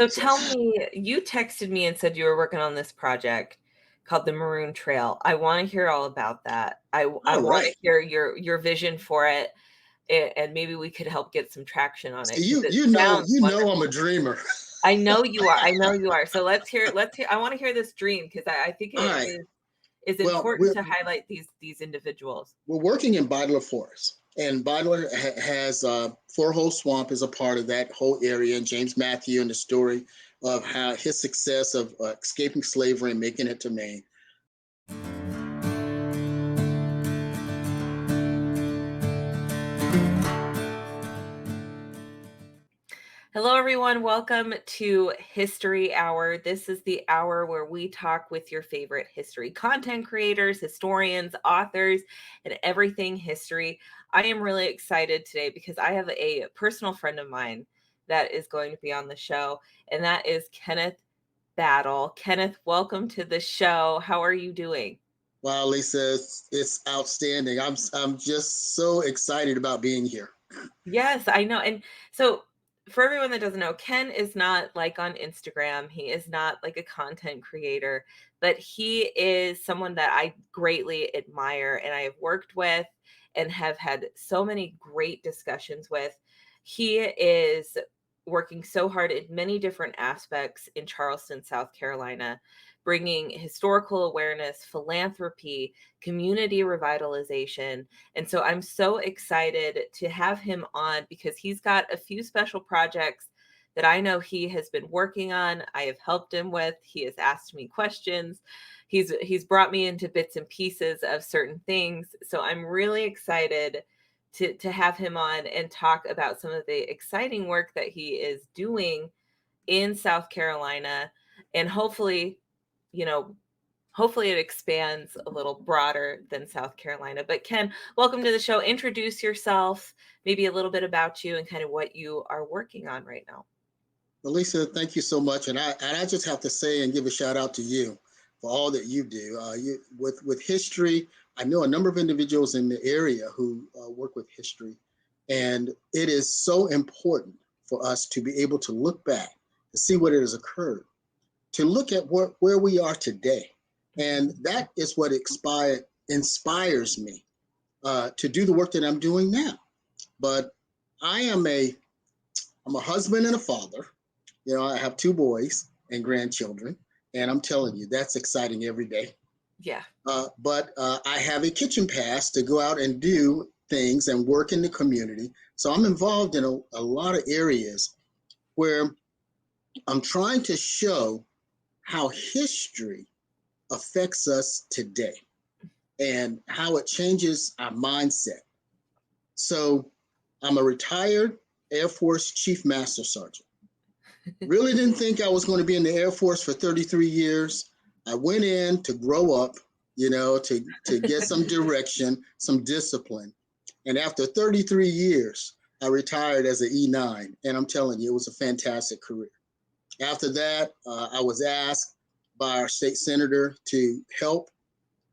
So So, tell me, you texted me and said you were working on this project called the Maroon Trail. I want to hear all about that. I all want to right. hear your vision for it, and maybe we could help get some traction on it See, because it sounds you know, I'm a wonderful. dreamer. I know you are. I know you are. So let's hear. I want to hear this dream because I think All it right. is Well, important to highlight these individuals. we're working in Bidler Forest, and Bidler has Four Hole Swamp is a part of that whole area, and James Matthew and the story of how his success of escaping slavery and making it to Maine. Hello, everyone. Welcome to History Hour. This is the hour where we talk with your favorite history content creators, historians, authors, and everything history. I am really excited today because I have a personal friend of mine that is going to be on the show, and that is Kenneth Battle. Kenneth, welcome to the show. How are you doing? Wow, Lisa, it's outstanding. I'm just so excited about being here. Yes, I know. And so, for everyone that doesn't know, Ken is not like on Instagram. He is not like a content creator, but he is someone that I greatly admire and I have worked with and have had so many great discussions with. He is working so hard in many different aspects in Charleston, South Carolina, bringing historical awareness, philanthropy, community revitalization. And so I'm so excited to have him on because he's got a few special projects that I know he has been working on. I have helped him with. He has asked me questions. He's brought me into bits and pieces of certain things. So I'm really excited to have him on and talk about some of the exciting work that he is doing in South Carolina, and you know, hopefully it expands a little broader than South Carolina. But Ken, welcome to the show. Introduce yourself, maybe a little bit about you and kind of what you are working on right now. Well, Lisa, thank you so much, and I just have to say and give a shout out to you for all that you do. With history, I know a number of individuals in the area who work with history, and it is so important for us to be able to look back to see what has occurred, to look at where we are today, and that is what inspires me to do the work that I'm doing now. But I am I'm a husband and a father. You know, I have two boys and grandchildren, and I'm telling you, that's exciting every day. Yeah. But I have a kitchen pass to go out and do things and work in the community. So I'm involved in a lot of areas where I'm trying to show how history affects us today and how it changes our mindset. So I'm a retired Air Force Chief Master Sergeant. Really didn't think I was going to be in the Air Force for 33 years. I went in to grow up, you know, to get some direction, some discipline. And after 33 years, I retired as an E9. And I'm telling you, it was a fantastic career. After that, I was asked by our state senator to help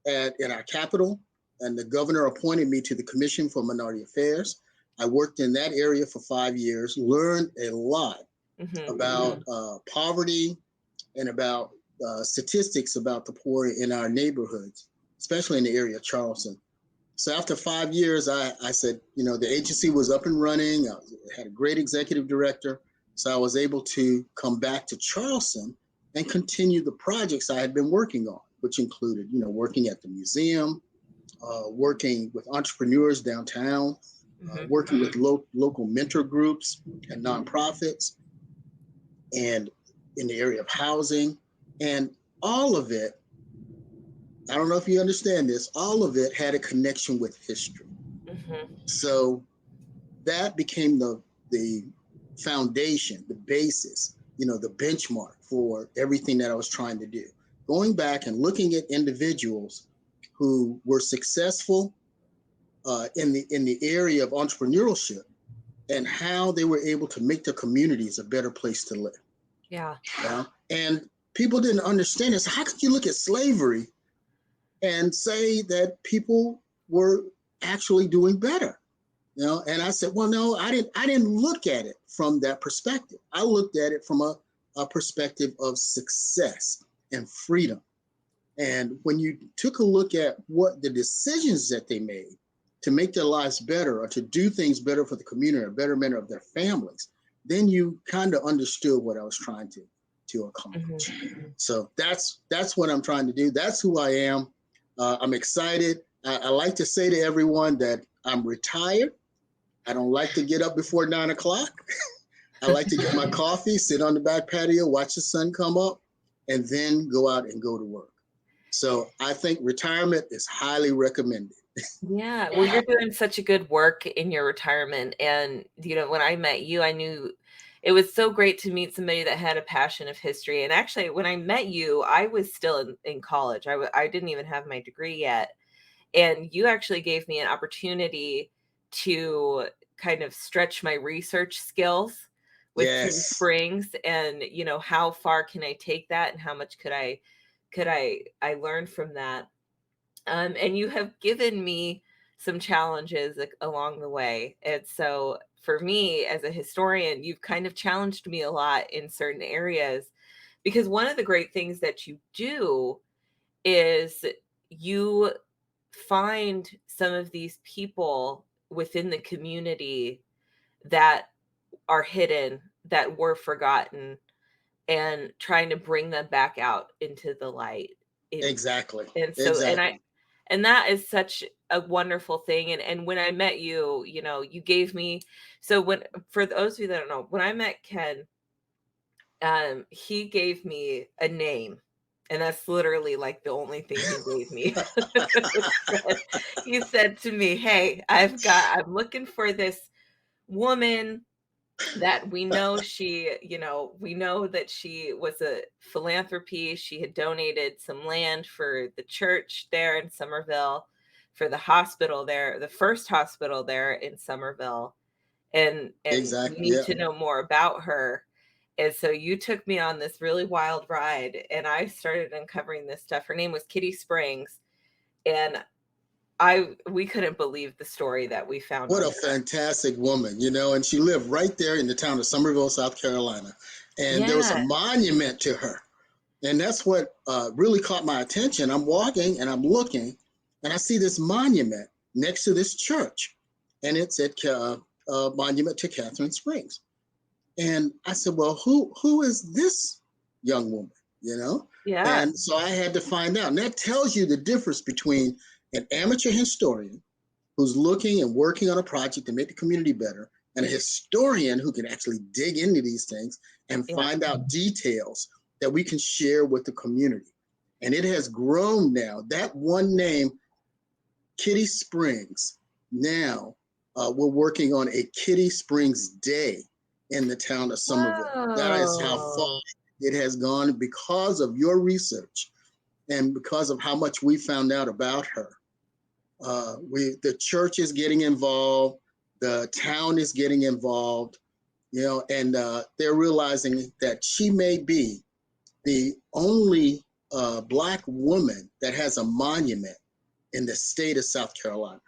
in our capital, and the governor appointed me to the Commission for Minority Affairs. I worked in that area for 5 years, learned a lot about poverty and about statistics about the poor in our neighborhoods, especially in the area of Charleston. So after 5 years, I said, you know, the agency was up and running. I had a great executive director. So I was able to come back to Charleston and continue the projects I had been working on, which included, you know, working at the museum, working with entrepreneurs downtown, working with local mentor groups and nonprofits, and in the area of housing. And all of it, I don't know if you understand this, all of it had a connection with history. So that became the foundation, the basis, you know, the benchmark for everything that I was trying to do. Going back and looking at individuals who were successful in the area of entrepreneurship and how they were able to make their communities a better place to live. Yeah. And people didn't understand this. How could you look at slavery and say that people were actually doing better? You know, and I said, well, no, I didn't look at it from that perspective. I looked at it from a a perspective of success and freedom. And when you took a look at what the decisions that they made to make their lives better or to do things better for the community or betterment of their families, then you kind of understood what I was trying to accomplish. So that's what I'm trying to do. That's who I am. I'm excited. I like to say to everyone that I'm retired. I don't like to get up before 9 o'clock. I like to get my coffee, sit on the back patio, watch the sun come up, and then go out and go to work. So I think retirement is highly recommended. Yeah, well, you're doing such a good work in your retirement, and, when I met you, I knew it was so great to meet somebody that had a passion of history, and actually, when I met you, I was still in college. I didn't even have my degree yet, and you actually gave me an opportunity to kind of stretch my research skills with Kitty Yes, Springs, and, how far can I take that, and how much could I learn from that? And you have given me some challenges along the way. And so for me as a historian, you've kind of challenged me a lot in certain areas, because one of the great things that you do is you find some of these people within the community that are hidden, that were forgotten, and trying to bring them back out into the light. In exactly. and so and I Exactly. and that is such a wonderful thing, and when I met you, you gave me, so when for those of you that don't know, when I met Ken, he gave me a name, and that's literally, like, the only thing he gave me. He said to me, "Hey, I'm looking for this woman that we know that she was a philanthropy. She had donated some land for the church there in Somerville, for the hospital there, the first hospital there in Somerville. And we Exactly. need Yeah. to know more about her." And so you took me on this really wild ride, and I started uncovering this stuff. Her name was Kitty Springs, and we couldn't believe the story that we found What on a her. fantastic woman, and she lived right there in the town of Somerville, South Carolina. And there was a Yeah. monument to her. And that's what really caught my attention. I'm walking and I'm looking, and I see this monument next to this church. And it's a monument to Catherine Springs. And I said, well, who is this young woman? You know? Yeah. And so I had to find out. And that tells you the difference between an amateur historian who's looking and working on a project to make the community better, and a historian who can actually dig into these things and Yeah. find out details that we can share with the community. And it has grown now. That one name, Kitty Springs, now we're working on a Kitty Springs Day in the town of Somerville. That is how far Whoa. it has gone because of your research and because of how much we found out about her. The church is getting involved, the town is getting involved, and they're realizing that she may be the only Black woman that has a monument in the state of South Carolina.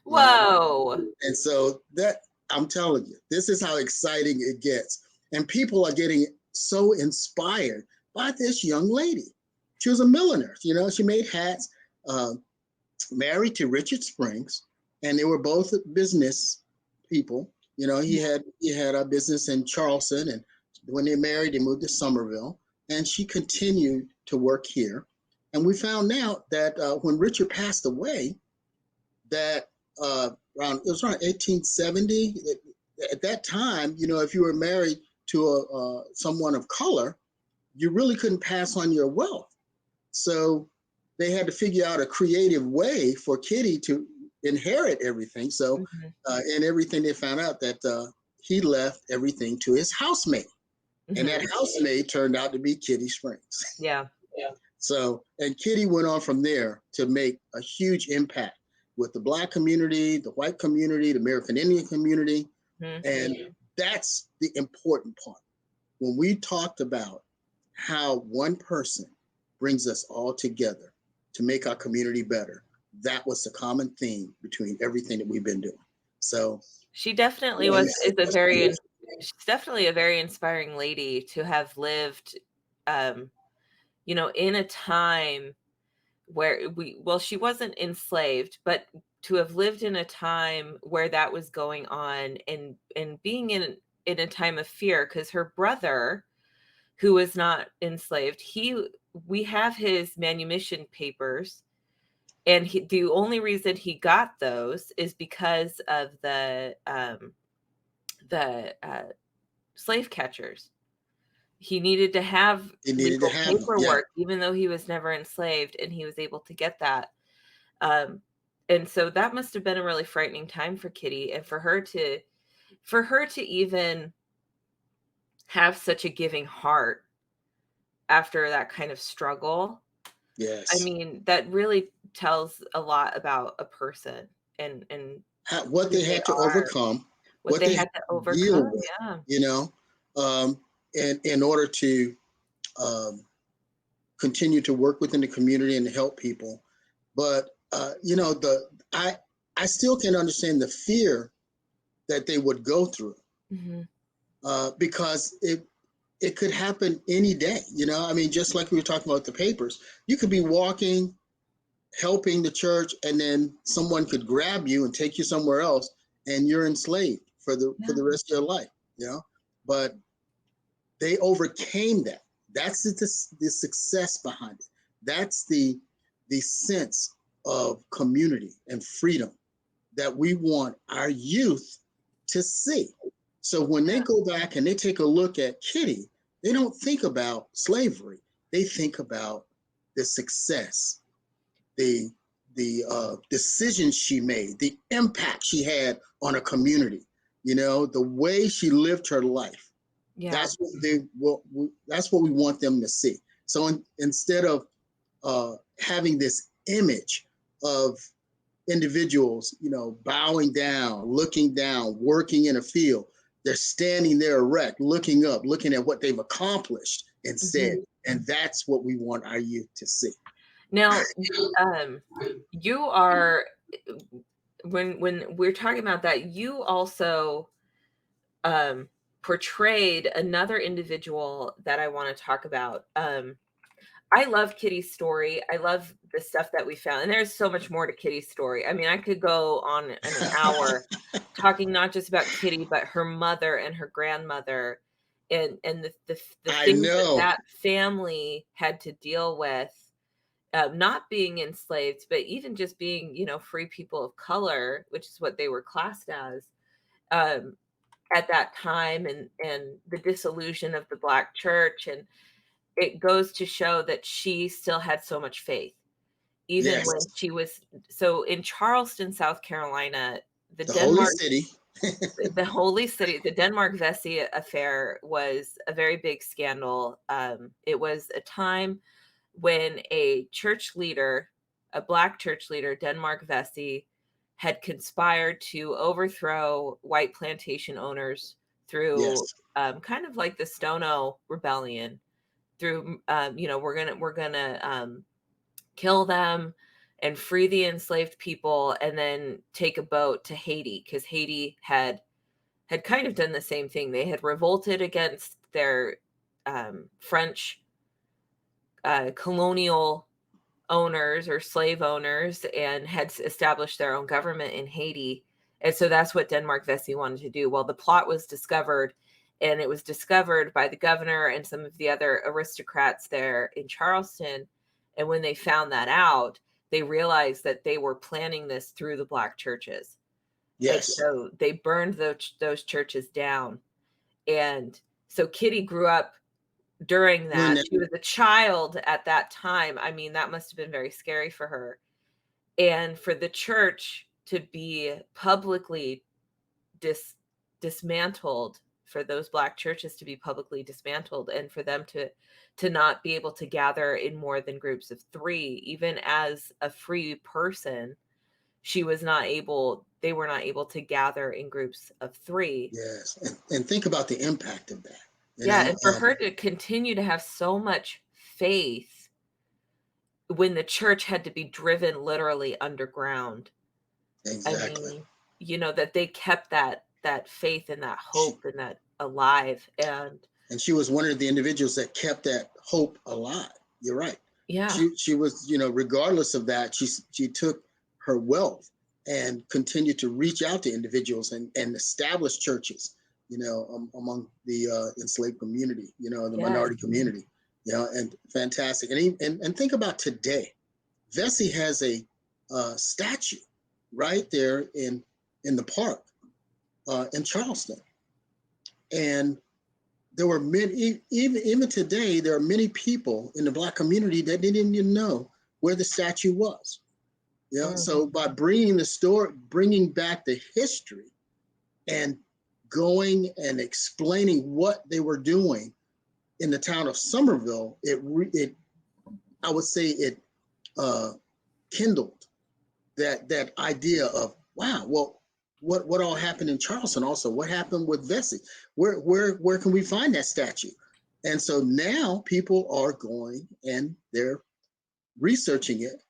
You know, Whoa. and so that I'm telling you, this is how exciting it gets, and people are getting so inspired by this young lady. She was a milliner. She made hats. Uh, Married to Richard Springs, and they were both business people. He had a business in Charleston, and when they married, they moved to Somerville, and she continued to work here. And we found out that when Richard passed away, that it was around 1870. At that time, if you were married to someone of color, you really couldn't pass on your wealth. So they had to figure out a creative way for Kitty to inherit everything. So, Mhm. in everything, they found out that he left everything to his housemaid. And that Mhm. housemaid turned out to be Kitty Springs. Yeah. So, and Kitty went on from there to make a huge impact with the Black community, the white community, the American Indian community. Mhm. And that's the important part. When we talked about how one person brings us all together to make our community better, that was the common theme between everything that we've been doing. So, She definitely yeah, is a very she's definitely a very inspiring lady to have lived, um, in a time where she wasn't enslaved, but to have lived in a time where that was going on, and being in a time of fear, because her brother, who was not enslaved, we have his manumission papers, and the only reason he got those is because of the slave catchers. He needed to have He needed to legal have them. Yeah. paperwork, even though he was never enslaved, and he was able to get that. Um, and so that must have been a really frightening time for Kitty, and for her to even have such a giving heart after that kind of struggle. I Yes. mean, that really tells a lot about a person, and What who they they had to are, overcome, what what they they had had to to deal overcome. with, Yeah. you know, and in order to um, continue to work within the community and help people. But I I still can understand the fear that they would go through, Mhm. because it could happen any day. I mean, just like we were talking about the papers, you could be walking, helping the church, and then someone could grab you and take you somewhere else, and you're enslaved for Yeah. the rest of your life. But they overcame that. That's the success behind it. That's the sense of community and freedom that we want our youth to see. So when they go back and they take a look at Kitty, they don't think about slavery. They think about the success, the decisions she made, the impact she had on a community. The way she lived her life. Yeah. That's what we want them to see. So instead of having this image of individuals, bowing down, looking down, working in a field, they're standing there erect, looking up, looking at what they've accomplished instead. Mhm. And that's what we want our youth to see. Now, um, you are when we're talking about that, you also um, portrayed another individual that I want to talk about. I love Kitty's story. I love the stuff that we found, and there's so much more to Kitty's story. I mean, I could go on in an hour talking not just about Kitty, but her mother and her grandmother, and the I things that know. that family had to deal with, not being enslaved, but even just being, free people of color, which is what they were classed as. Um, at that time, and the disillusion of the black church, and it goes to show that she still had so much faith even Yes, when she was so in Charleston, South Carolina. the the holy denmark city. the holy city, the Denmark Vesey affair was a very big scandal. It was a time when a church leader, a black church leader, Denmark Vesey, had conspired to overthrow white plantation owners through, Yes, kind of like the Stono Rebellion. Through, we're gonna kill them and free the enslaved people, and then take a boat to Haiti, because Haiti had kind of done the same thing. They had revolted against their French colonial owners or slave owners, and had established their own government in Haiti. And so that's what Denmark Vesey wanted to do. Well, the plot was discovered, and it was discovered by the governor and some of the other aristocrats there in Charleston. And when they found that out, they realized that they were planning this through the black churches. And yes. so they burned those churches down. And so Kitty grew up during During that. that, She was a child at that time. I mean, that must have been very scary for her. And for the church to be publicly dis dismantled, for those black churches to be publicly dismantled, and for them to not be able to gather in more than groups of 3, even as a free person, they were not able to gather in groups of 3. yes, and think about the impact of that. You Yeah, know, and for her to continue to have so much faith when the church had to be driven literally underground. I exactly. mean, that they kept that faith and that She hope and that alive. And she was one of the individuals that kept that hope alive. You're right. Yeah, She was, regardless of that, she took her wealth and continued to reach out to individuals and establish churches, among the enslaved community, the yes, minority community, and fantastic. And think about today, Vesey has a statue right there in the park in Charleston, and there were many, even today, there are many people in the Black community that didn't even know where the statue was. So by bringing bringing back the history and going and explaining what they were doing in the town of Somerville, I would say it kindled that idea of, wow, well, what all happened in Charleston? Also, what happened with Vesey? Where can we find that statue? And so now people are going and they're researching it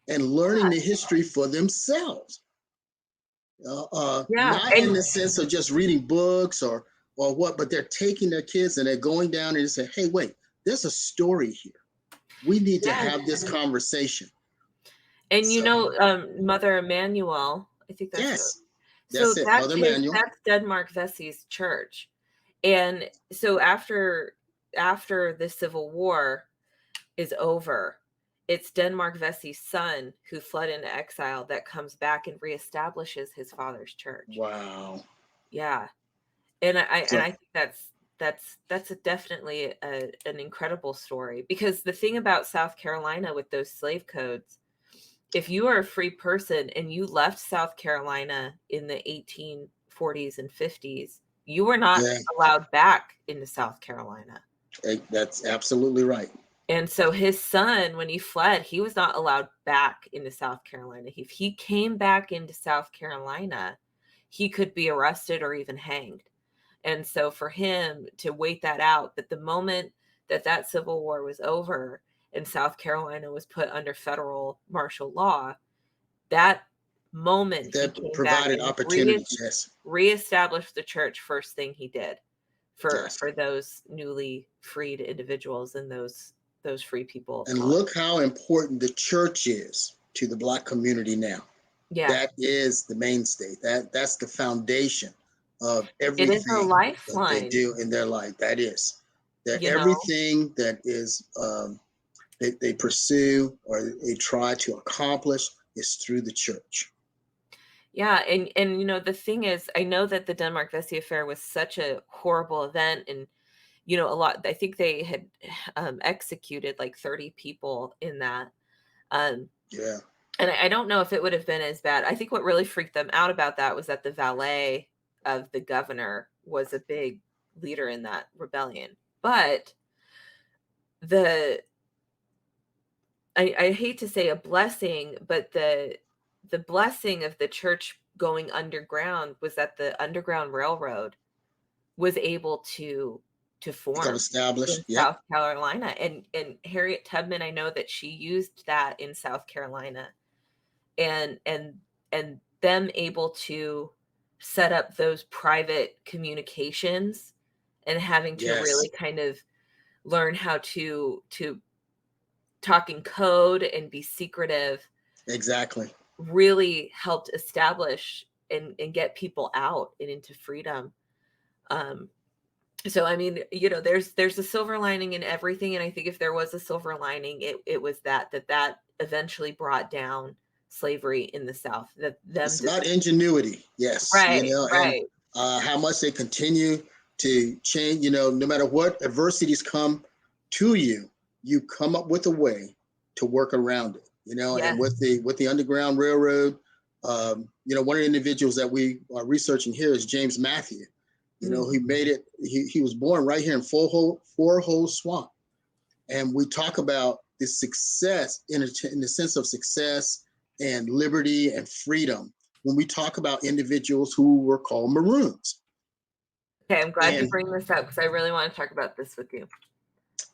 and learning the history for themselves. yeah, Not in and the sense of just reading books or what, but they're taking their kids and they're going down and saying, "Hey, wait, there's a story here. We need to yes, have this conversation." and So Mother Emanuel, I think that's her. yes, So that's it, Mother Manual. that's Denmark Vesey's church. And so after the Civil War is over, it's Denmark Vesey's son who fled into exile that comes back and reestablishes his father's church. Wow. Yeah. And So I think definitely an incredible story, because the thing about South Carolina with those slave codes, if you are a free person and you left South Carolina in the 1840s and 50s, you were not yeah, allowed back into South Carolina. that's absolutely right. And so his son, when he fled, he was not allowed back into South Carolina. If he came back into South Carolina, he could be arrested or even hanged. And so for him to wait that out, but the moment that Civil War was over and South Carolina was put under federal martial law, that moment he That came back provided and opportunities. Yes, reestablished the church. First thing he did for yes. those newly freed individuals and those free people of And color. look how important the church is to the Black community now. Yeah, That is the mainstay. That's the foundation of it is a everything that they lifeline, do in their life. That is that you know. everything that is they pursue or they try to accomplish is through the church. Yeah, and the thing is, I know that the Denmark Vesey affair was such a horrible event, and a lot. I think they had executed like 30 people in that. Um, Yeah. and I don't know if it would have been as bad. I think what really freaked them out about that was that the valet of the governor was a big leader in that rebellion. But the I hate to say a blessing, but the blessing of the church going underground was that the Underground Railroad was able to Become form in established. Yep. South Carolina. And Harriet Tubman, I know that she used that in South Carolina, and them able to set up those private communications and having to Yes. really kind of learn how to talk in code and be secretive Exactly. really helped establish and get people out and into freedom. Um, so I mean, there's a silver lining in everything, and I think if there was a silver lining, it was that eventually brought down slavery in the South. That them It's just about ingenuity. Yes. right, And right, how much they continue to change. No matter what adversities come to you, you come up with a way to work around it. And yes, with the Underground Railroad, one of the individuals that we are researching here is James Matthew. mm, He made it. He was born right here in Four Hole Swamp, and we talk about the success in the sense of success and liberty and freedom when we talk about individuals who were called maroons. okay. I'm glad you And bring this up because I really want to talk about this with you.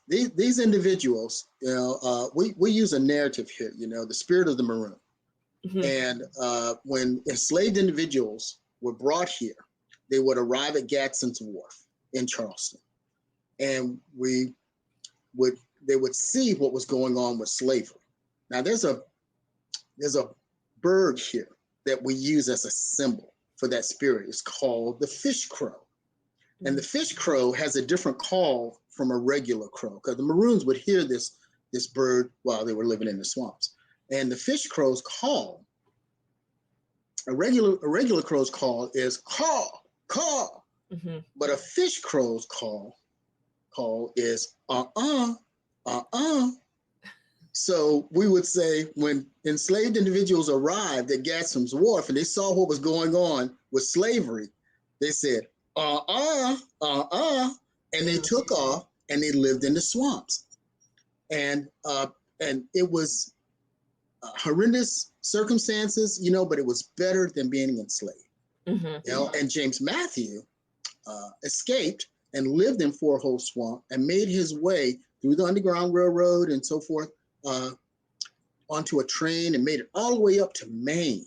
these individuals, we use a narrative here, the spirit of the maroon. Mhm. And when enslaved individuals were brought here, they would arrive at Gadsden's Wharf. in Charleston, and would they would see what was going on with slavery. Now there's a bird here that we use as a symbol for that spirit. It's called the fish crow. And the fish crow has a different call from a regular crow, because the Maroons would hear this bird while they were living in the swamps. And the fish crow's call, a regular crow's call is caw, caw. Mm-hmm. But a fish crow's call is uh-uh. So we would say when enslaved individuals arrived at Gatsam's Wharf and they saw what was going on with slavery, they said, and they took off and they lived in the swamps. And it was horrendous circumstances, but it was better than being enslaved. Mm-hmm. And James Matthew escaped and lived in Four Hole Swamp and made his way through the Underground Railroad and so forth onto a train and made it all the way up to Maine,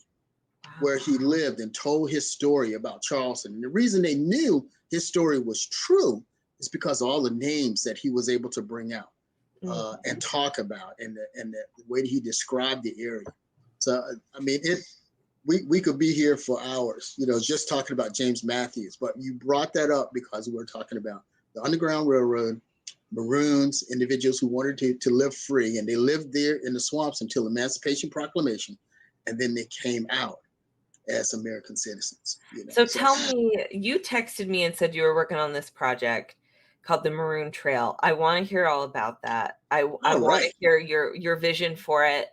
where he lived and told his story about Charleston. And the reason they knew his story was true is because of all the names that he was able to bring out and talk about, and the way that he described the area. So, I mean, we could be here for hours, just talking about James Matthews, but you brought that up because we were talking about the Underground Railroad, Maroons, individuals who wanted to live free, and they lived there in the swamps until the Emancipation Proclamation, and then they came out as American citizens. So tell me, you texted me and said you were working on this project called the Maroon Trail. I want to hear all about that. I want to hear your vision for it,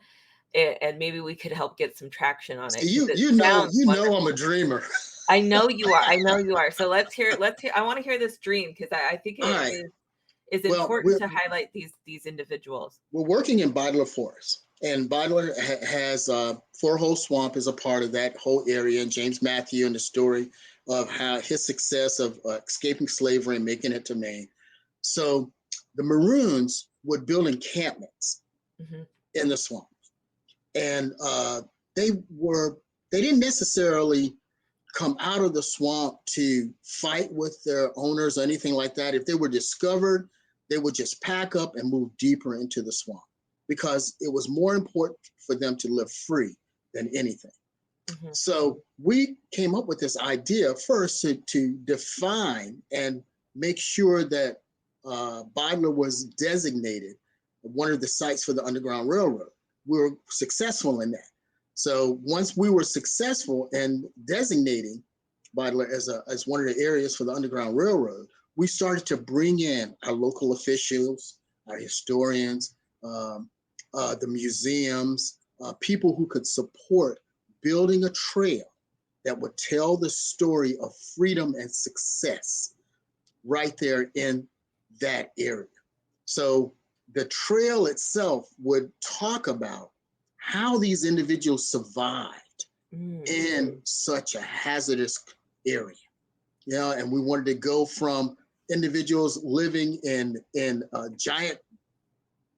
and maybe we could help get some traction on it. You know I'm a dreamer. I know you are. So let's hear. I want to hear this dream, because I think it is important to highlight these individuals. We're working in Bidler Forest, and Bidler has Four Hole Swamp is a part of that whole area, and James Matthew and the story of how his success of escaping slavery and making it to Maine. So the Maroons would build encampments in the swamp, and they didn't necessarily come out of the swamp to fight with their owners or anything like that. If they were discovered, they would just pack up and move deeper into the swamp, because it was more important for them to live free than anything. So we came up with this idea first to define and make sure that Bidler was designated one of the sites for the Underground Railroad. We were successful in that. So once we were successful in designating Bidler as one of the areas for the Underground Railroad, we started to bring in our local officials, our historians, the museums, people who could support building a trail that would tell the story of freedom and success right there in that area. So the trail itself would talk about how these individuals survived in such a hazardous area. And we wanted to go from individuals living in giant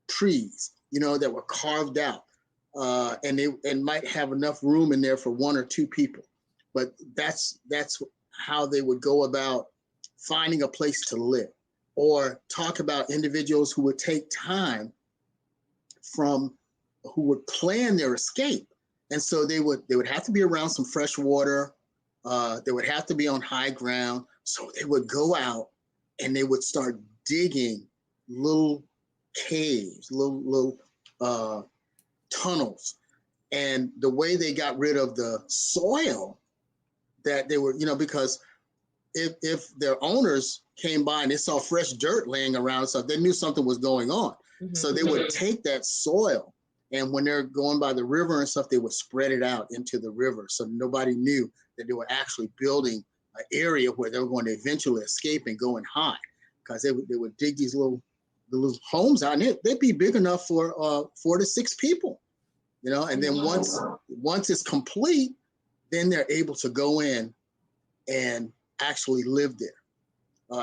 trees, that were carved out, and might have enough room in there for one or two people. But that's how they would go about finding a place to live, or talk about individuals who would take time who would plan their escape. And so they would have to be around some fresh water. They would have to be on high ground. So they would go out and they would start digging little caves, little tunnels. And the way they got rid of the soil that they were, because if their owners came by and they saw fresh dirt laying around and stuff, they knew something was going on. So they would take that soil, and when they're going by the river and stuff, they would spread it out into the river. So nobody knew that they were actually building an area where they were going to eventually escape and go and hide, because they would dig these little homes out, and they'd be big enough for 4 to 6 people, and then once it's complete, then they're able to go in and actually live there.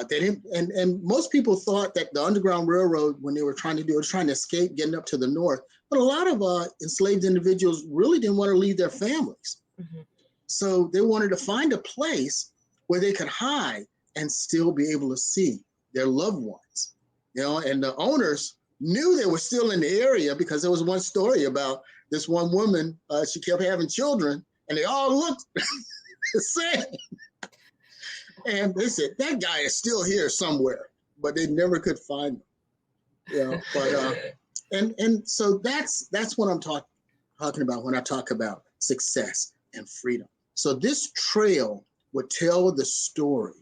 They didn't, and most people thought that the Underground Railroad, when they were trying to escape, getting up to the north, but a lot of enslaved individuals really didn't want to leave their families. So they wanted to find a place where they could hide and still be able to see their loved ones. And the owners knew they were still in the area because there was one story about this one woman. She kept having children, and they all looked the same. And they said that guy is still here somewhere, but they never could find him. But and so that's what I'm talking about when I talk about success and freedom. So this trail would tell the story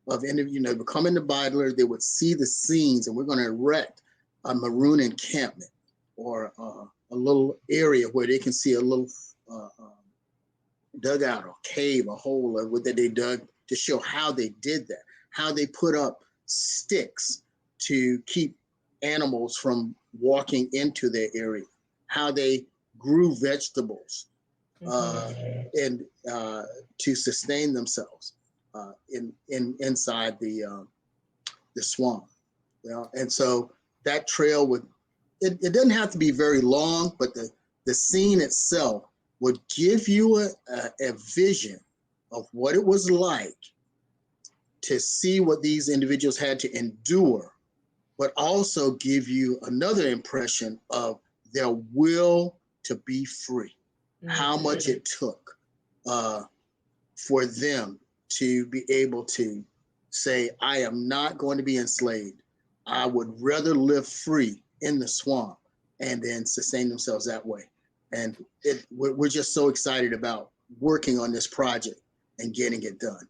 of, they would come in the Bidler, they would see the scenes, and we're going to erect a maroon encampment or a little area where they can see a little dugout or cave, a hole that they dug to show how they did that, how they put up sticks to keep animals from walking into their area, how they grew vegetables and to sustain themselves inside the swamp. And so that trail it doesn't have to be very long, but the scene itself would give you a vision of what it was like to see what these individuals had to endure, but also give you another impression of their will to be free, how much it took for them to be able to say, I am not going to be enslaved. I would rather live free in the swamp and then sustain themselves that way. And we're just so excited about working on this project and getting it done.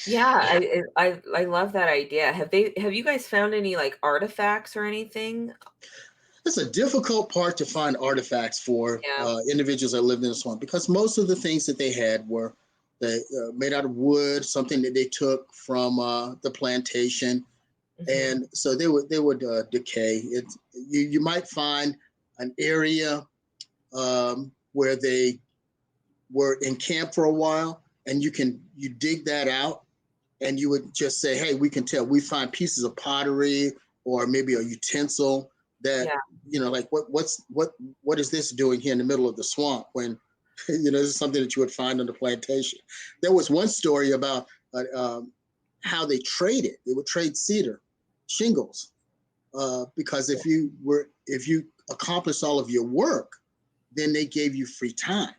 Yeah, I love that idea. Have you guys found any like artifacts or anything? It's a difficult part to find artifacts for individuals that lived in the swamp, because most of the things that they had were made out of wood, something that they took from the plantation, and so they would decay. You might find an area where they were in camp for a while, and you dig that out, and you would just say, hey, we can tell. We find pieces of pottery or maybe a utensil that like what is this doing here in the middle of the swamp when this is something that you would find on the plantation. There was one story about how they traded. They would trade cedar shingles because if you accomplished all of your work, then they gave you free time.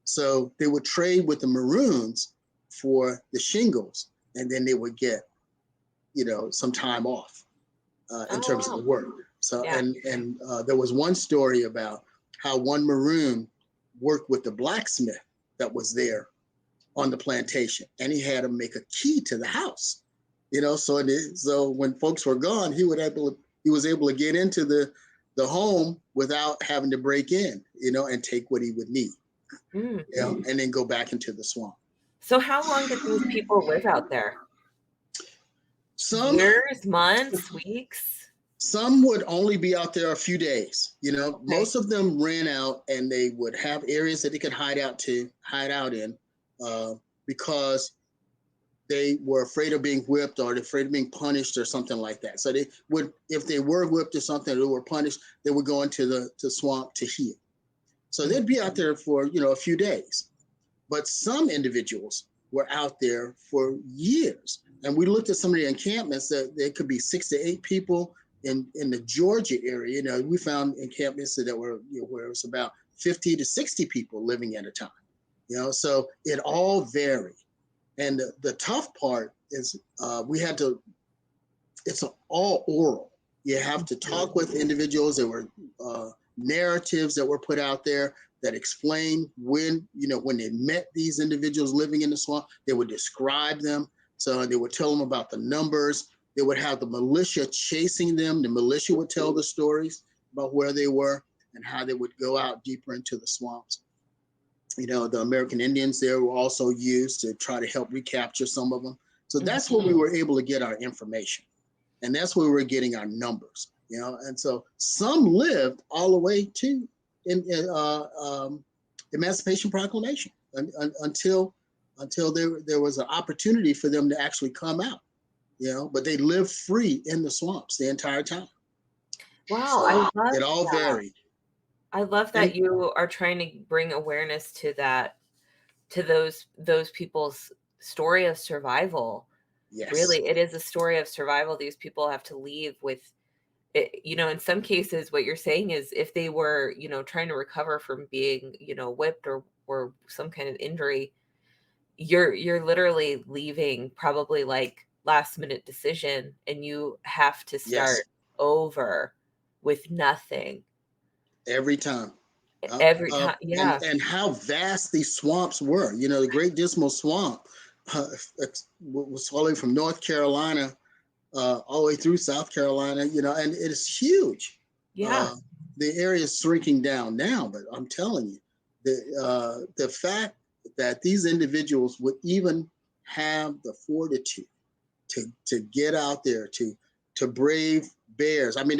So they would trade with the maroons for the shingles, and then they would get some time off in terms of the work. So and there was one story about how one maroon worked with the blacksmith that was there on the plantation, and he had him make a key to the house. So when folks were gone, he was able to get into the home without having to break in, and take what he would need, and then go back into the swamp. So how long did these people live out there? Some years, months, weeks? Some would only be out there a few days. Most of them ran out, and they would have areas that they could hide out in because they were afraid of being whipped or afraid of being punished or something like that. So they would, if they were whipped or something, or they were punished, they would go into the swamp to heal. So they'd be out there for, a few days. But some individuals were out there for years. And we looked at some of the encampments that there could be 6 to 8 people in the Georgia area. We found encampments that were, where it was about 50 to 60 people living at a time. So it all varied. And the tough part is it's all oral. You have to talk with individuals. There were narratives that were put out there that explain when they met these individuals living in the swamp. They would describe them. So they would tell them about the numbers. They would have the militia chasing them. The militia would tell the stories about where they were and how they would go out deeper into the swamps. The American Indians there were also used to try to help recapture some of them. So that's where we were able to get our information. And that's where we were getting our numbers, And so some lived all the way to Emancipation Proclamation until there was an opportunity for them to actually come out, but they lived free in the swamps the entire time. Wow, So I love it all that. varied. I love that you are trying to bring awareness to those people's story of survival. Yes. Really, it is a story of survival. These people have to leave with it, in some cases, what you're saying is if they were, trying to recover from being, whipped or some kind of injury, you're literally leaving probably like last minute decision and you have to start Yes. over with nothing Every time. every time. Yeah. And how vast these swamps were. You know, the Great Dismal Swamp uh, was all the way from North Carolina all the way through South Carolina. You know, and it is huge. Yeah. Uh, the area is shrinking down now, but I'm telling you, the fact that these individuals would even have the fortitude to get out there to brave bears. I mean,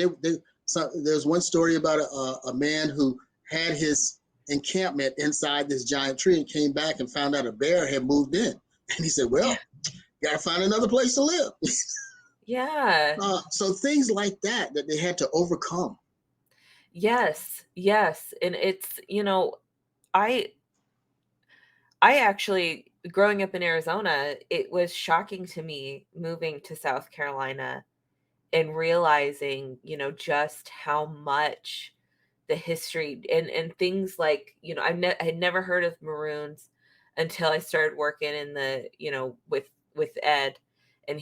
so there's one story about a man who had his encampment inside this giant tree and came back and found out a bear had moved in, and he said, Yeah. "Well, got to find another place to live." Yeah. So things like that they had to overcome. Yes. Yes. And it's, I I actually, growing up in Arizona, it was shocking to me moving to South Carolina and realizing, just how much the history and things like, I had never heard of maroons until I started working in the, with Ed, and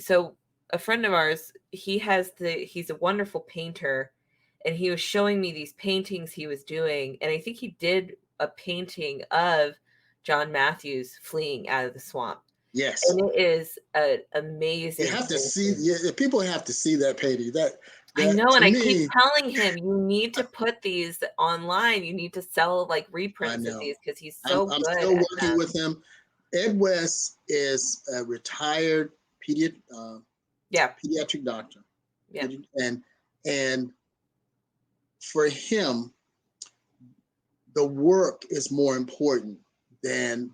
so a friend of ours, he's a wonderful painter, and he was showing me these paintings he was doing, and I think he did a painting of John Matthews fleeing out of the swamp. Yes, And it is an you amazing have to see. painting. Yeah, people have to see that painting. I That know, to and I keep me, telling him, "You need to put these online. You need to sell, like, I reprints of know. these because he's so I'm good still at working them." with him. Ed West is a retired Yeah, pediatric doctor, yeah, and for him, the work is more important than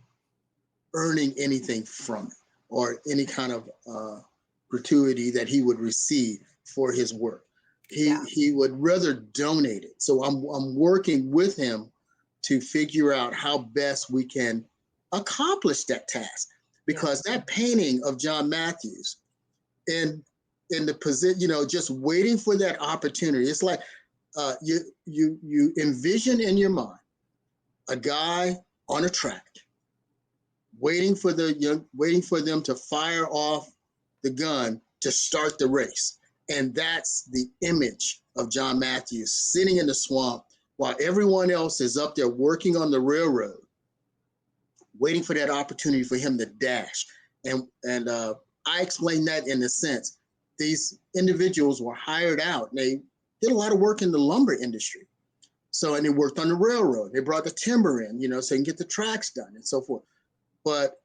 earning anything from it or any kind of gratuity that he would receive for his work. yeah, He would rather donate it. So I'm working with him to figure out how best we can accomplish that task yeah, because that painting of John Matthews in the position, you know, just waiting for that opportunity. It's like you envision in your mind a guy on a track waiting for them to fire off the gun to start the race. And that's the image of John Matthews sitting in the swamp while everyone else is up there working on the railroad, waiting for that opportunity for him to dash. And I explain that in the sense these individuals were hired out. And they did a lot of work in the lumber industry. So, and they worked on the railroad. They brought the timber in, you know, so they can get the tracks done and so forth. But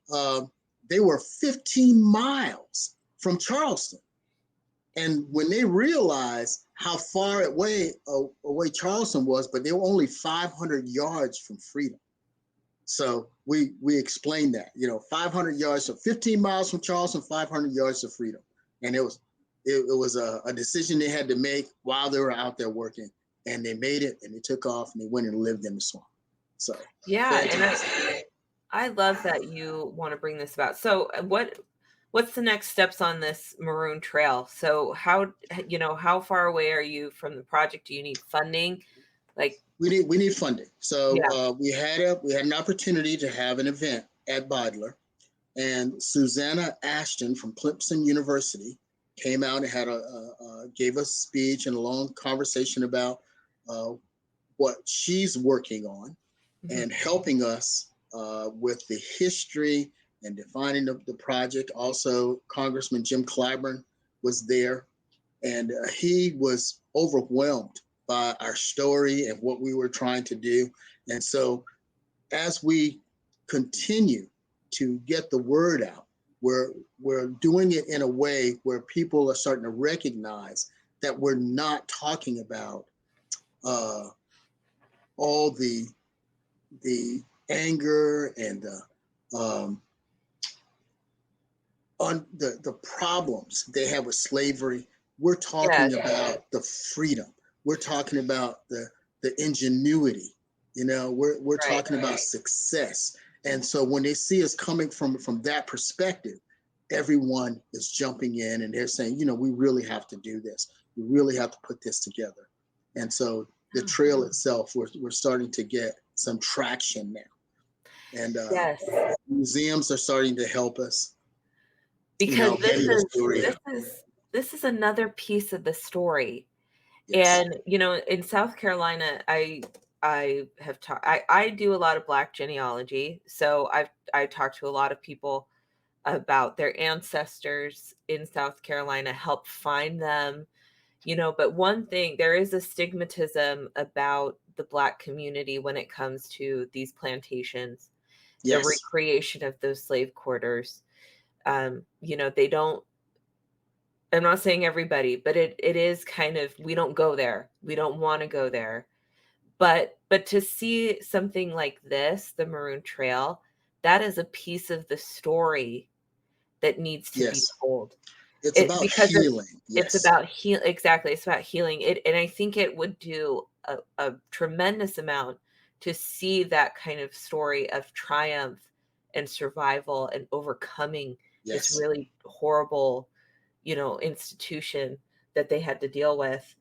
they were 15 miles from Charleston. And when they realized how far away Charleston was, but they were only 500 yards from freedom. So we explained that, you know, 500 yards, so 15 miles from Charleston, 500 yards to freedom. And it was a decision they had to make while they were out there working. And they made it and they took off and they went and lived in the swamp. So yeah, and I fantastic. I love that you wanna bring this about. So, what's the next steps on this Maroon Trail? So, how far away are you from the project? Do you need funding? Like, We need funding. So yeah, we had an opportunity to have an event at Bodler, and Susanna Ashton from Clemson University came out and gave us a speech and a long conversation about uh, what she's working on mhm, and helping us with the history and defining the project. Also, Congressman Jim Clyburn was there, and he was overwhelmed by our story and what we were trying to do. And so, as we continue to get the word out, we're doing it in a way where people are starting to recognize that we're not talking about uh, all the anger and um, on the problems they have with slavery. We're talking yes, about the freedom. We're talking about the ingenuity. You know, we're right, talking about success And so when they see us coming from that perspective, everyone is jumping in and they're saying, we really have to do this. We really have to put this together. And so the trail itself, we're starting to get some traction now. And Yes. museums are starting to help us, Because getting the story out. this is another piece of the story. Yes. And, in South Carolina, I have talked I do a lot of Black genealogy, so I talked to a lot of people about their ancestors in South Carolina, help find them, but one thing, there is a stigmatism about the Black community when it comes to these plantations, the Yes. recreation of those slave quarters. They don't, I'm not saying everybody, but it is kind of, we don't go there. We don't want to go there. But to see something like this, the Maroon Trail, that is a piece of the story that needs to be Yes. told. It's It about because healing. it's Yes. about exactly, it's about healing. And I think it would do a tremendous amount to see that kind of story of triumph and survival and overcoming this Yes. really horrible, institution that they had to deal with.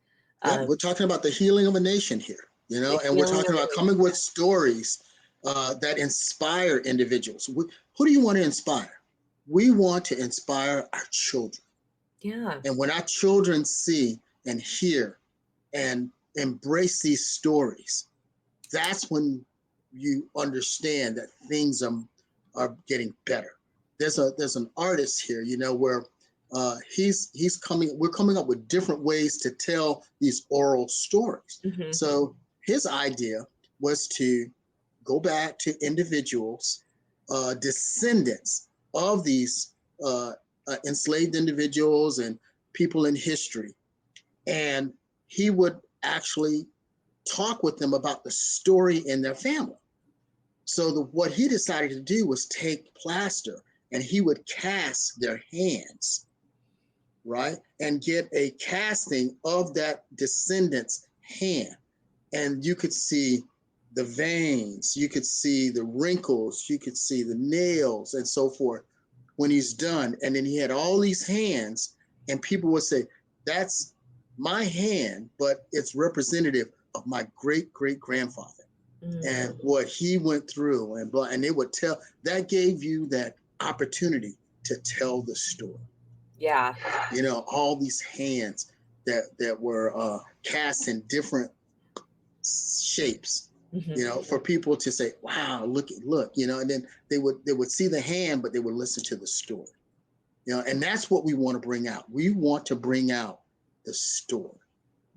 Yeah, Um, we're talking about the healing of a nation here, the and we're healing talking of about a coming with nation. stories that inspire individuals. Who do you want to inspire? We want to inspire our children. Yeah. And when our children see and hear and embrace these stories, that's when you understand that things are getting better. There's an artist here, where he's coming. We're coming up with different ways to tell these oral stories. Mhm. So his idea was to go back to individuals, descendants of these enslaved individuals and people in history, and he would actually talk with them about the story in their family. So what he decided to do was take plaster and he would cast their hands, right? And get a casting of that descendant's hand. And you could see the veins, you could see the wrinkles, you could see the nails and so forth when he's done. And then he had all these hands, and people would say, that's my hand, but it's representative of my great great grandfather Mm. and what he went through, and they would tell. That gave you that opportunity to tell the story. Yeah. All these hands that were cast in different shapes, Mhm. for people to say, wow, look, and then they would see the hand, but they would listen to the story. And that's what we want to bring out. We want to bring out the story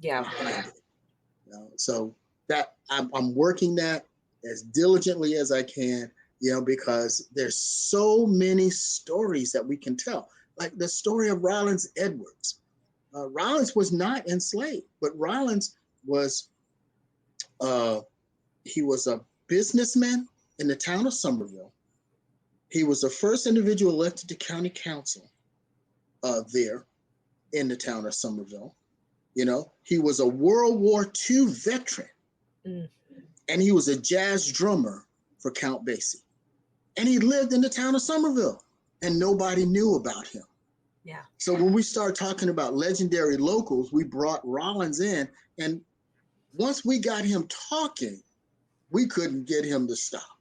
Yeah. behind it. So that I'm working that as diligently as I can, because there's so many stories that we can tell. Like the story of Rollins Edwards. Rollins was not enslaved, but Rollins was uh, he was a businessman in the town of Somerville. He was the first individual elected to county council there in the town of Somerville. He was a World War II veteran, Mm. and he was a jazz drummer for Count Basie. And he lived in the town of Somerville, and nobody knew about him. Yeah. So when we start talking about legendary locals, we brought Rollins in, and once we got him talking, we couldn't get him to stop.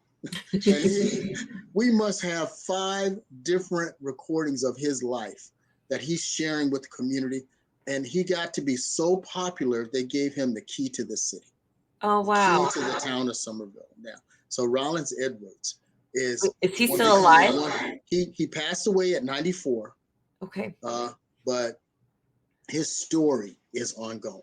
And we must have 5 different recordings of his life that he's sharing with the community. And he got to be so popular, they gave him the key to the city, Oh, the key wow. to the town of Somerville now. So Rollins Edwards is Is he one still becoming alive? one. He passed away at 94, Okay. but his story is ongoing.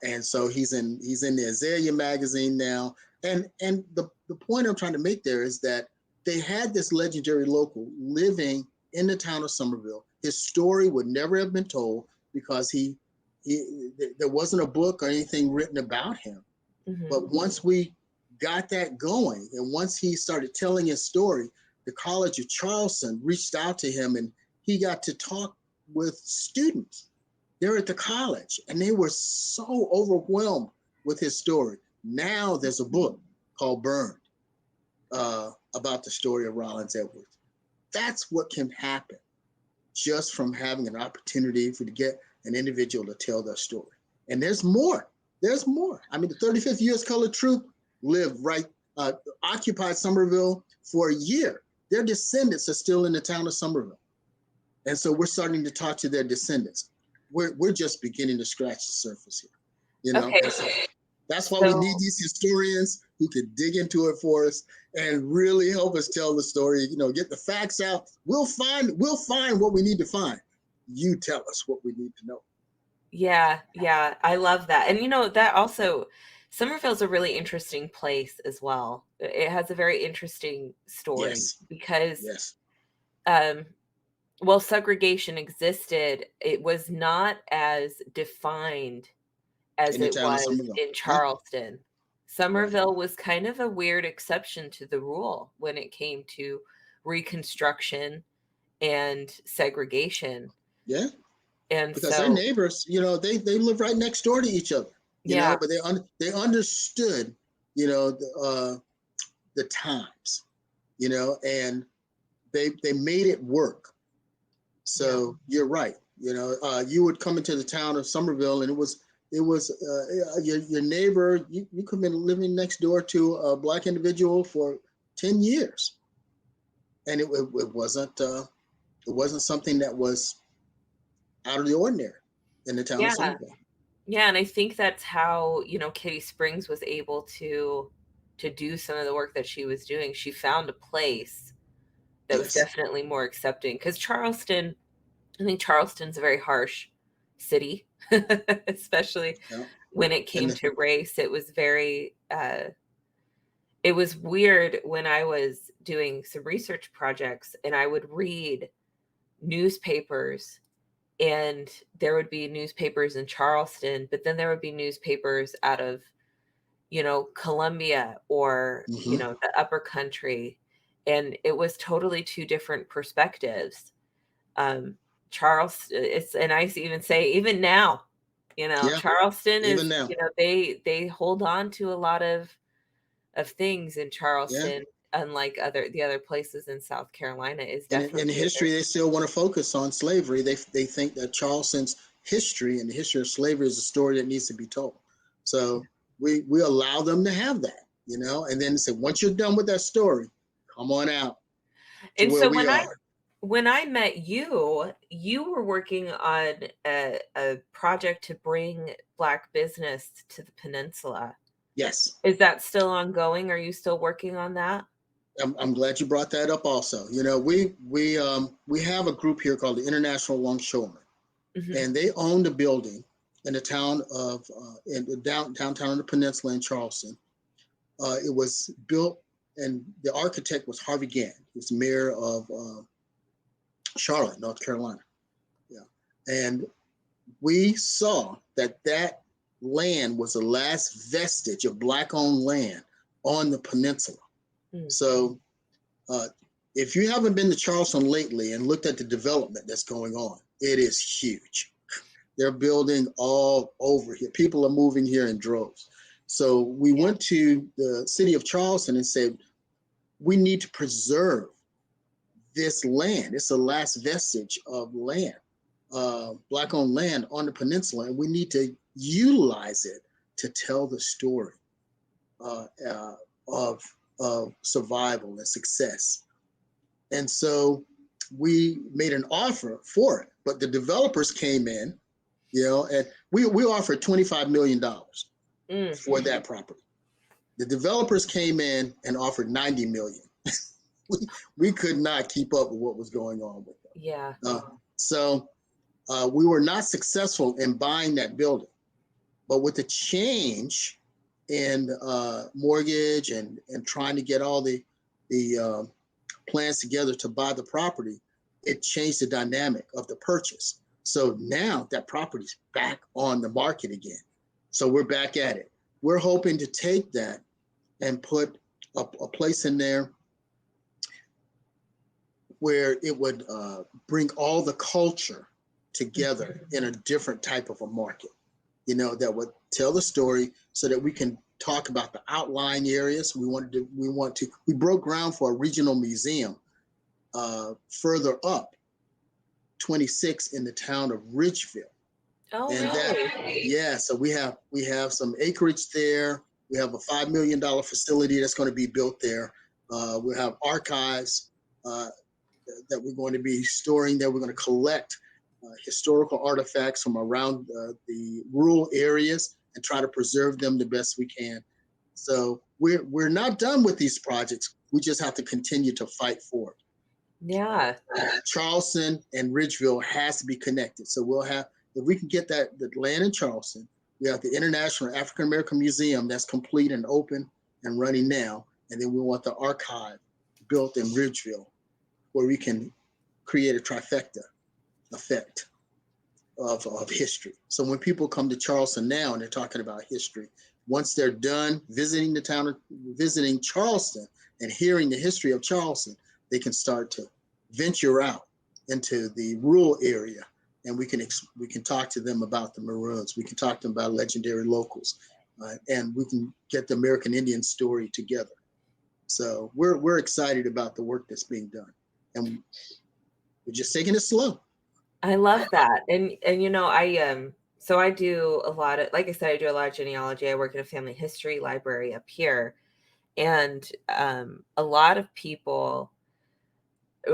And so he's in the Azalea magazine now. And the point I'm trying to make there is that they had this legendary local living in the town of Somerville. His story would never have been told because there wasn't a book or anything written about him. Mhm. But once we got that going, and once he started telling his story, the College of Charleston reached out to him, and he got to talk with students there at the college, and they were so overwhelmed with his story. Now there's a book called Burned about the story of Rollins Edwards. That's what can happen just from having an opportunity to get an individual to tell their story. And there's more. There's more. I mean, the 35th U.S. Colored Troop occupied Somerville for a year. Their descendants are still in the town of Somerville. And so we're starting to talk to their descendants. We're just beginning to scratch the surface here. You know, Okay. that's why we need these historians who can dig into it for us and really help us tell the story, you know, get the facts out. We'll find what we need to find. You tell us what we need to know. Yeah, yeah, I love that. And you know, that also, Somerville's a really interesting place as well. It has a very interesting story Yes. because Yes. Well, segregation existed, it was not as defined as In the it town of was Somerville. in Yeah. Charleston. Somerville was kind of a weird exception to the rule when it came to Reconstruction and segregation. Yeah. And Because their so, neighbors, you know, they live right next door to each other, you yeah, know, but they understood, you know, the times, you know, and they made it work. yeah. So you're right. You know, you would come into the town of Somerville, and it was your neighbor. You could have been living next door to a Black individual for 10 years, and it wasn't something that was out of the ordinary in the town of Yeah. Somerville. Yeah, and I think that's how, you know, Kitty Springs was able to do some of the work that she was doing. She found a place that was Yes. definitely more accepting because Charleston, I think Charleston's a very harsh city, especially Yeah. when it came And to race. It was very it was weird when I was doing some research projects and I would read newspapers, and there would be newspapers in Charleston, but then there would be newspapers out of, you know, Columbia or, you mm-hmm. know, the upper country. And it was totally two different perspectives. Charleston, it's, and I even say, even now, you know, Yeah. Charleston Even is, now. you know, they hold on to a lot of things in Yeah. Charleston, unlike the other places in South Carolina is And in definitely a history, they still want to focus on slavery. They think that Charleston's history and the history of slavery is a story that needs to be told. So we allow them to have that, you know, and then say, once you're done with that story, come on out to And where so we are. when I met you, you were working on a project to bring Black business to the peninsula. Yes. Is that still ongoing? Are you still working on that? I'm glad you brought that up also. You know, we have a group here called the International Longshoremen, Mhm. and they owned a building in the town of in the downtown of the peninsula in Charleston. It was built, and the architect was Harvey Gantt. He was the mayor of Charlotte, North Carolina. Yeah, and we saw that that land was the last vestige of Black-owned land on the peninsula. Mm. So, uh, if you haven't been to Charleston lately and looked at the development that's going on, it is huge. They're building all over here. People are moving here in droves. So we went to the city of Charleston and said, we need to preserve this land. It's the last vestige of land, Black-owned land on the peninsula, and we need to utilize it to tell the story uh, uh, of survival and success. And so we made an offer for it, but the developers came in, you know, and we offered $25 million Mm. for that property. The developers came in and offered 90 million. We could not keep up with what was going on with them. Yeah. So we were not successful in buying that building. But with the change in mortgage and trying to get all the plans together to buy the property, it changed the dynamic of the purchase. So now that property's back on the market again. So we're back at it. We're hoping to take that and put a place in there where it would bring all the culture together in a different type of a market. that would tell the story so that we can talk about the outlying areas. We broke ground for a regional museum further up 26 in the town of Ridgeville. Oh, And that, really? yeah, so we have some acreage there. We have a $5 million facility that's going to be built there. We have archives that we're going to be storing there. We're going to collect historical artifacts from around the rural areas and try to preserve them the best we can. So we're not done with these projects. We just have to continue to fight for it. Yeah. Charleston and Ridgeville has to be connected. So we'll have, if we can get the land in Charleston, we have the International African American Museum that's complete and open and running now. And then we want the archive built in Ridgeville where we can create a trifecta effect of history. So when people come to Charleston now and they're talking about history, once they're done visiting the town, visiting Charleston and hearing the history of Charleston, they can start to venture out into the rural area, and we can talk to them about the Maroons. We can talk to them about legendary locals, and we can get the American Indian story together. So we're excited about the work that's being done, and we're just taking it slow. I love that. And so I do a lot of, like I said, I do a lot of genealogy. I work in a family history library up here. And a lot of people,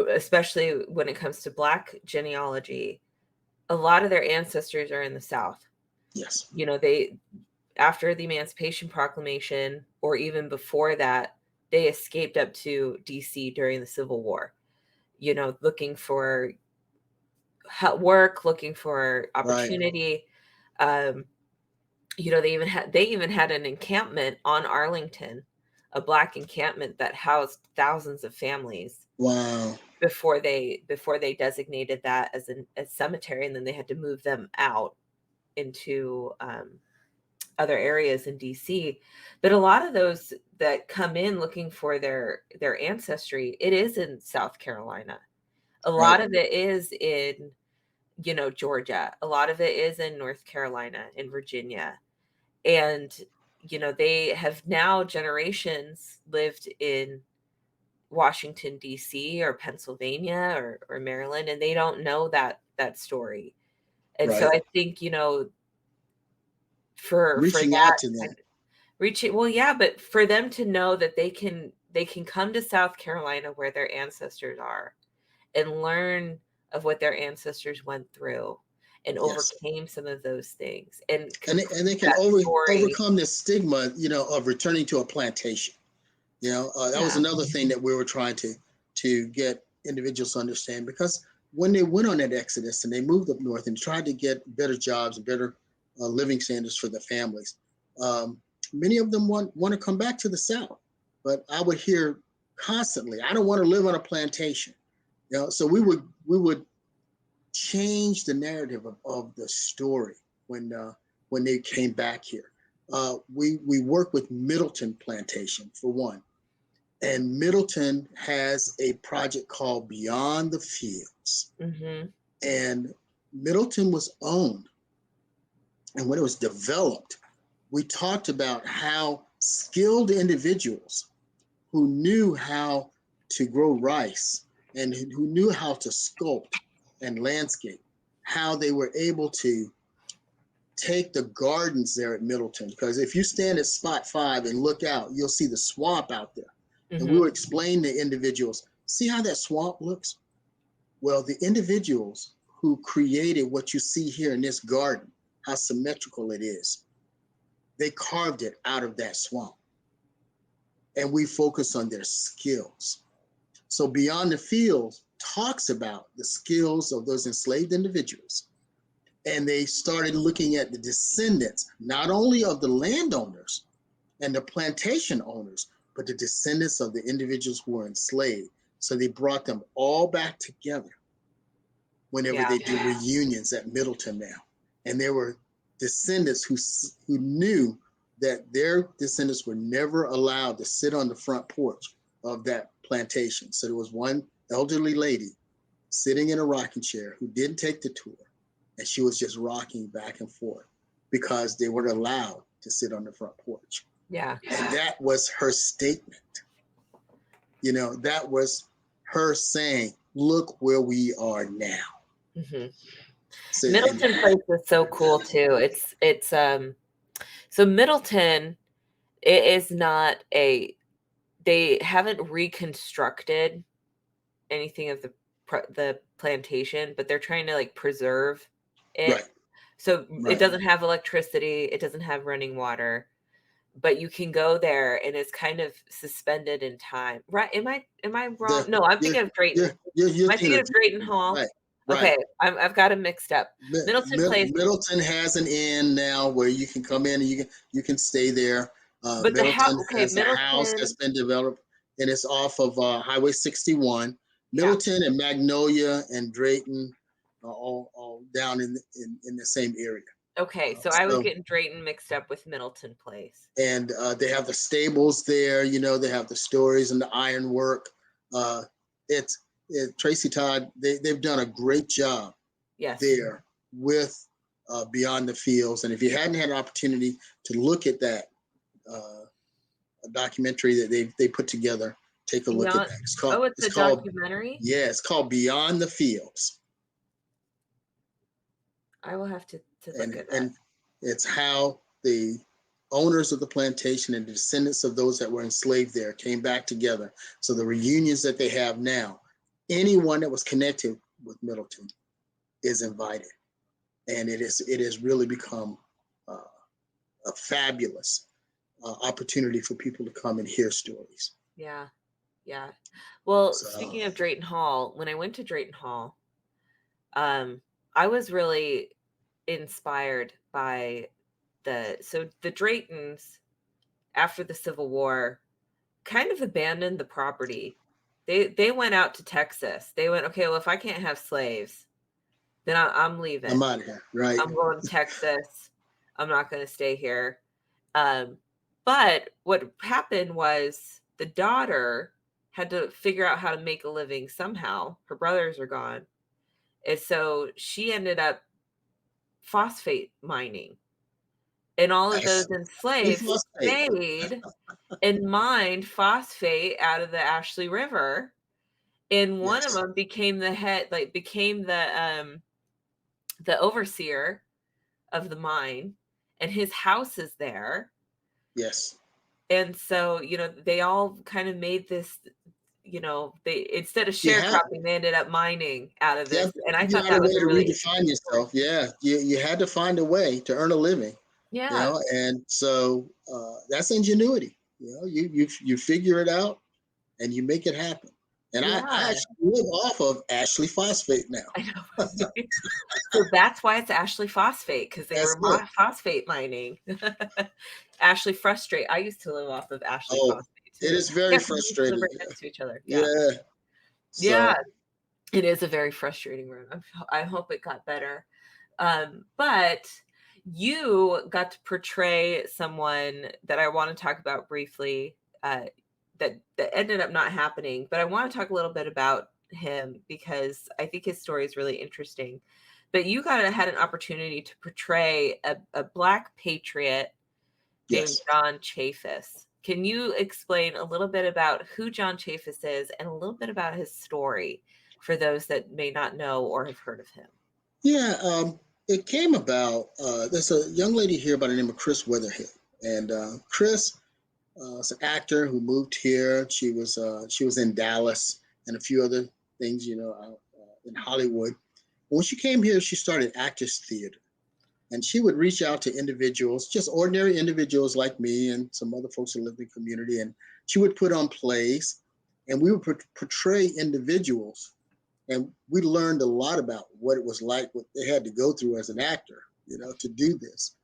especially when it comes to Black genealogy, a lot of their ancestors are in the South. Yes. They, after the Emancipation Proclamation, or even before that, they escaped up to DC during the Civil War, looking for work, looking for Right. opportunity. They even had an encampment on Arlington, a Black encampment that housed thousands of families. Wow. Before they designated that as a cemetery, and then they had to move them out into other areas in DC. But a lot of those that come in looking for their ancestry, it is in South Carolina. A lot Right. of it is in Georgia. A lot of it is in North Carolina, in Virginia. And they have now generations lived in Washington, D.C. or Pennsylvania or Maryland, and they don't know that story. And so Right. I think, for Reaching that out to them. kind of reaching, well, yeah, but for them to know that they can come to South Carolina where their ancestors are and learn of what their ancestors went through and Yes. overcame some of those things and And complete they can that story. overcome this stigma, of returning to a plantation. That was Yeah. another thing that we were trying to get individuals to understand, because when they went on that exodus and they moved up north and tried to get better jobs and better living standards for their families, many of them want to come back to the South. But I would hear constantly, "I don't want to live on a plantation." So we would change the narrative of the story when they came back here. We work with Middleton Plantation for one, and Middleton has a project called Beyond the Fields. Hmm. And Middleton was owned, and when it was developed, we talked about how skilled individuals who knew how to grow rice and who knew how to sculpt and landscape, how they were able to take the gardens there at Middleton. Because if you stand at spot 5 and look out, you'll see the swamp out there. And we Hmm. would explain to individuals, see how that swamp looks? Well, the individuals who created what you see here in this garden, how symmetrical it is, they carved it out of that swamp. And we focus on their skills. So Beyond the Fields talks about the skills of those enslaved individuals. And they started looking at the descendants, not only of the landowners and the plantation owners, but the descendants of the individuals who were enslaved. So they brought them all back together whenever Yeah. they do reunions at Middleton now. And there were descendants who knew that their descendants were never allowed to sit on the front porch of that plantation. So there was one elderly lady sitting in a rocking chair who didn't take the tour, and she was just rocking back and forth because they weren't allowed to sit on the front porch. Yeah. And that was her statement. That was her saying, look where we are now. Mm-hmm. So, Middleton Place is so cool too. It's so Middleton, it is not they haven't reconstructed anything of the plantation, but they're trying to like preserve it. right, So it right. doesn't have electricity, it doesn't have running water, but you can go there and it's kind of suspended in time. Right? Am I wrong? No, I'm You're, thinking of Drayton. you're Am I thinking thinking of of Drayton Hall? right, right. Okay, I've got them mixed up. Middleton Place, Middleton has an inn now where you can come in and you can stay there. but the house. Middleton Okay, has a house Middleton. that's been developed, and it's off of Highway 61. Yeah. Middleton and Magnolia and Drayton are all down in the same area. Okay, so I was getting Drayton mixed up with Middleton Place. And they have the stables there. They have the stories and the ironwork. Tracy Todd. They've done a great job. Yes. There with Beyond the Fields. And if you hadn't had an opportunity to look at that documentary that they put together, take a look at that. It's a documentary? Yeah, it's called Beyond the Fields. I will have to look at that. And it's how the owners of the plantation and the descendants of those that were enslaved there came back together. So the reunions that they have now, anyone that was connected with Middleton is invited. And it has really become a fabulous opportunity for people to come and hear stories. Yeah. Yeah. Well, speaking of Drayton Hall, when I went to Drayton Hall, I was really inspired by the Draytons after the Civil War kind of abandoned the property. They went out to Texas. They went, okay, well, if I can't have slaves, then I'm leaving. I'm out of here. Right. I'm going to Texas. I'm not going to stay here. But what happened was the daughter had to figure out how to make a living somehow. Her brothers are gone. And so she ended up phosphate mining. And all of those enslaved stayed and mined phosphate out of the Ashley River. And one of them became the overseer of the mine, and his house is there. Yes. And so, they all kind of made this, they instead of sharecropping, they ended up mining out of this. And I thought that was a way to redefine yourself. Yeah. You had to find a way to earn a living. Yeah. And so that's ingenuity. You figure it out and you make it happen. And I actually live off of Ashley Phosphate now. I know. So that's why it's Ashley Phosphate, because they were phosphate mining. Ashley Frustrate. I used to live off of Ashley Phosphate too. It is very frustrating. Right next to each other. Yeah. Yeah. It is a very frustrating room. I hope it got better. But you got to portray someone that I want to talk about briefly, that ended up not happening, but I want to talk a little bit about him because I think his story is really interesting. But you had an opportunity to portray a Black patriot named John Chaus. Can you explain a little bit about who John Chaus is and a little bit about his story for those that may not know or have heard of him? Yeah, it came about, there's a young lady here by the name of Chris Weatherhead. And Chris is an actor who moved here. She was in Dallas and a few other things, in Hollywood. When she came here, she started Actors Theater. And she would reach out to individuals, just ordinary individuals like me and some other folks who live in the community. And she would put on plays and we would portray individuals. And we learned a lot about what it was like, what they had to go through as an actor, to do this.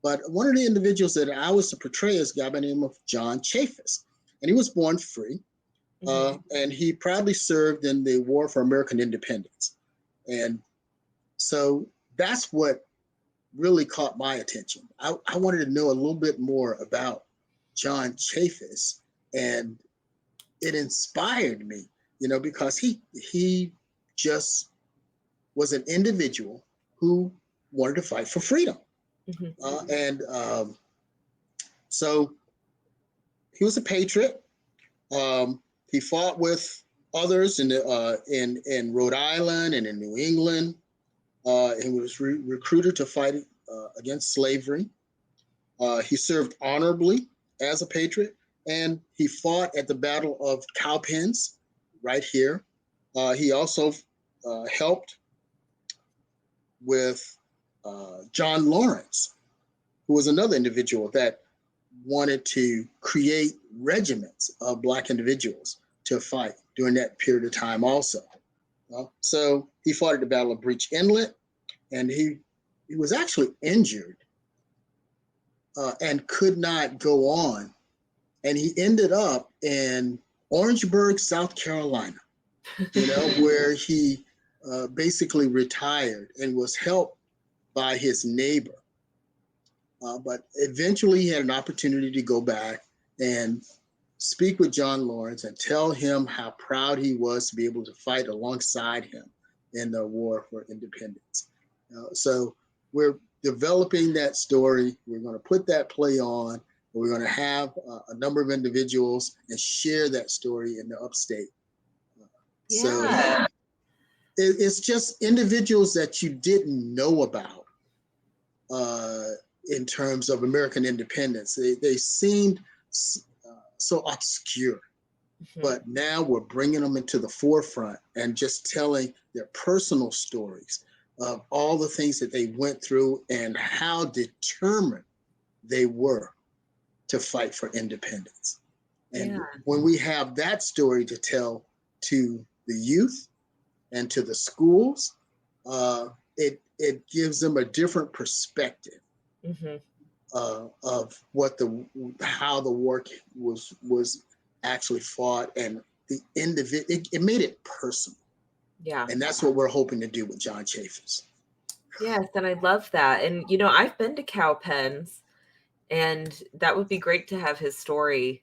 But one of the individuals that I was to portray is a guy by the name of John Chaus. And he was born free. And he proudly served in the War for American Independence. And so that's what really caught my attention. I wanted to know a little bit more about John Chaus, and it inspired me, because he just was an individual who wanted to fight for freedom. Hmm. And so he was a patriot. He fought with others in Rhode Island and in New England. And was recruited to fight against slavery. He served honorably as a patriot, and he fought at the Battle of Cowpens right here. He also helped with John Lawrence, who was another individual that wanted to create regiments of Black individuals to fight during that period of time also. So he fought at the Battle of Breach Inlet, and he was actually injured and could not go on. And he ended up in Orangeburg, South Carolina, where he basically retired and was helped by his neighbor. But eventually he had an opportunity to go back and speak with John Lawrence and tell him how proud he was to be able to fight alongside him in the war for independence. So we're developing that story. We're going to put that play on. We're going to have a number of individuals and share that story in the upstate. So Yeah. it's just individuals that you didn't know about in terms of American independence. They seemed so obscure. Mhm. But now we're bringing them into the forefront and just telling their personal stories of all the things that they went through and how determined they were to fight for independence. And Yeah. when we have that story to tell to the youth and to the schools, it gives them a different perspective Hmm. of how the war was actually fought, and the individual. It made it personal, Yeah. and that's what we're hoping to do with John Chaffetz. Yes, and I love that. And I've been to Cowpens, and that would be great to have his story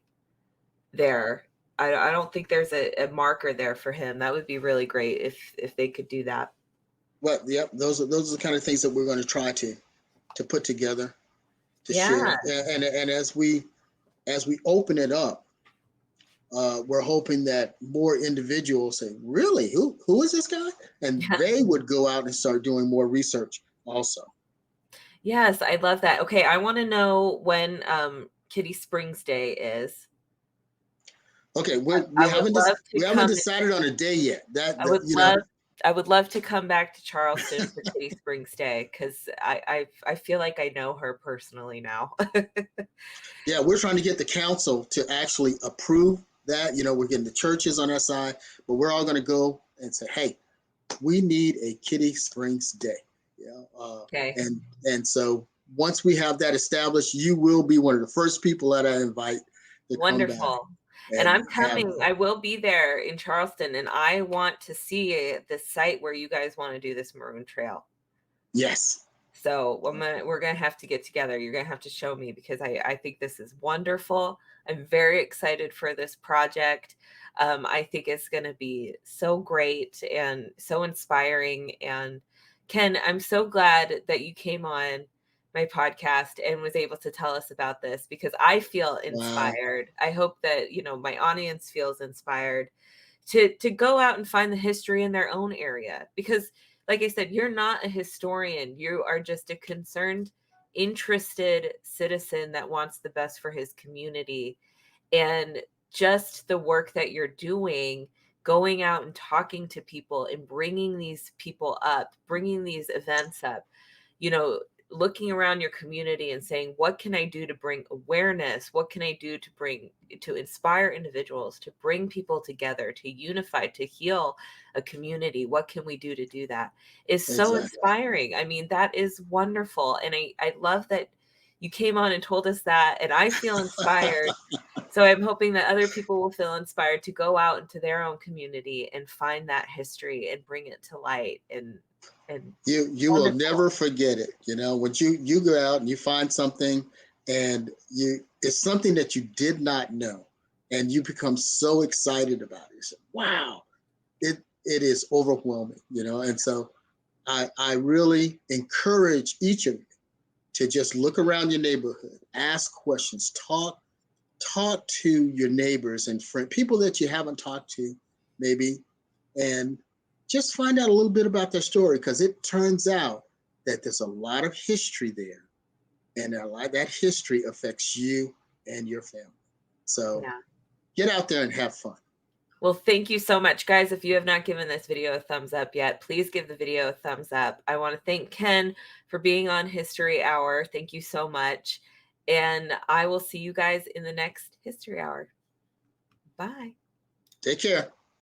there. I don't think there's a marker there for him. That would be really great if they could do that. But yep, those are the kind of things that we're going to try to put together to Yeah. share. And as we open it up, we're hoping that more individuals say, "Really, who is this guy?" And Yeah. they would go out and start doing more research also. Yes, I love that. Okay, I want to know when Kitty Springs Day is. Okay, I would love to we haven't come. decided on a day yet. I would love I would love to come back to Charleston for Kitty Springs Day because I feel like I know her personally now. Yeah, we're trying to get the council to actually approve that. We're getting the churches on our side, but we're all going to go and say, "Hey, we need a Kitty Springs Day." Okay. And so once we have that established, you will be one of the first people that I invite to come back Wonderful. And and I'm have. coming. I will be there in Charleston, and I want to see the site where you guys want to do this Maroon Trail. Yes. So we're gonna have to get together. You're gonna have to show me because I think this is wonderful. I'm very excited for this project. I think it's gonna be so great and so inspiring. And Ken, I'm so glad that you came on my podcast and was able to tell us about this because I feel Wow. inspired. I hope that my audience feels inspired to go out and find the history in their own area because like I said, you're not a historian. You are just a concerned, interested citizen that wants the best for his community. And just the work that you're doing, going out and talking to people and bringing these people up, bringing these events up, you know, looking around your community and saying, what can I do to bring awareness? What can I do to inspire individuals, to bring people together, to unify, to heal a community? What can we do to do that? Is so Exactly. inspiring. I mean, that is wonderful. And I love that you came on and told us that. And I feel inspired. So I'm hoping that other people will feel inspired to go out into their own community and find that history and bring it to light and You will wonderful. never forget it. When you go out and you find something and it's something that you did not know and you become so excited about it. You say, wow, it is overwhelming. And so I really encourage each of you to just look around your neighborhood, ask questions, talk to your neighbors and friends, people that you haven't talked to, maybe, and just find out a little bit about their story, because it turns out that there's a lot of history there, and a lot of that history affects you and your family. So Yeah. get out there and have fun. Well, thank you so much, guys. If you have not given this video a thumbs up yet, please give the video a thumbs up. I want to thank Ken for being on History Hour. Thank you so much. And I will see you guys in the next History Hour. Bye. Take care.